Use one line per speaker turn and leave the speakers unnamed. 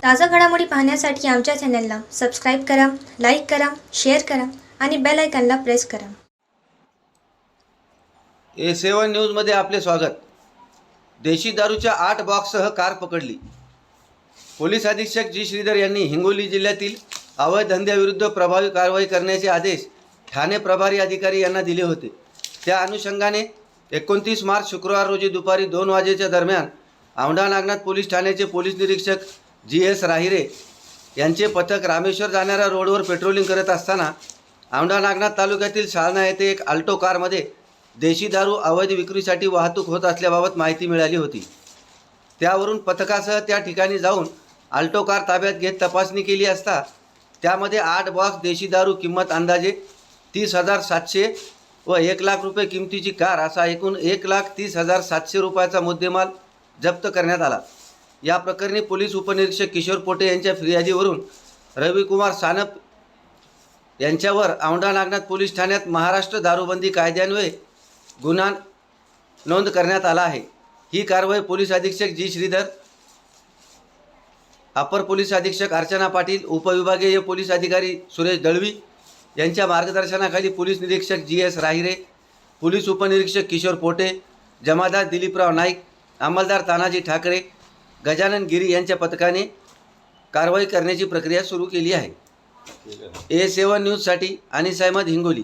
ताजा घडामोडी पाहण्यासाठी आमच्या चॅनलला सबस्क्राईब करा, लाईक करा, शेअर करा आणि बेल आयकॉनला प्रेस करा.
A7 न्यूजमध्ये आपले स्वागत. देशी दारूच्या 8 बॉक्ससह कार पकडली. पोलीस अधीक्षक जी श्रीधर यांनी हिंगोली जिल्ह्यातील अवैध धंद्याविरुद्ध प्रभावी कारवाई करण्याचे आदेश ठाणे प्रभारी अधिकारी यांना दिले होते. त्या अनुषंगाने 29 मार्च शुक्रवार रोजी दुपारी 2 वाजेच्या दरम्यान औंढा नागनाथ पोलीस ठाण्याचे पोलीस निरीक्षक GS राहिरे यांचे पथक रामेश्वर जाणाऱ्या रोडवर पेट्रोलिंग करत असताना औंढा नागनाथ तालुक्यातील शाळना येथे एक अल्टो कारमध्ये देशी दारू अवैध विक्रीसाठी वाहतूक होत असल्याबाबत माहिती मिळाली होती. त्यावरून पथकासह त्या ठिकाणी जाऊन अल्टो कार ताब्यात घेत तपासणी केली असता त्यामध्ये 8 बॉक्स देशी दारू किंमत अंदाजे 30,700 व 1 लाख रुपये किमतीची कार असा एकूण 1,30,700 रुपयाचा मुद्देमाल जप्त करण्यात आला. या प्रकरणी पोलीस उपनिरीक्षक किशोर पोटे यांच्या फिर्यादीवरून रविकुमार सानप यांच्यावर औंढा नागनाथ पोलीस ठाण्यात महाराष्ट्र दारूबंदी कायद्यान्वये गुन्हा नोंद करण्यात आला आहे. ही कारवाई पोलीस अधीक्षक जी श्रीधर, अपर पोलीस अधीक्षक अर्चना पाटील, उपविभागीय पोलीस अधिकारी सुरेश दळवी यांच्या मार्गदर्शनाखाली पोलीस निरीक्षक GS राहिरे, पोलीस उपनिरीक्षक किशोर पोटे, जमादार दिलीपराव नाईक, अंमलदार तानाजी ठाकरे, गजानन गिरी यांच्या पथकाने कारवाई करण्याची प्रक्रिया सुरू केली आहे. A7 न्यूजसाठी अनिस अहमद, हिंगोली.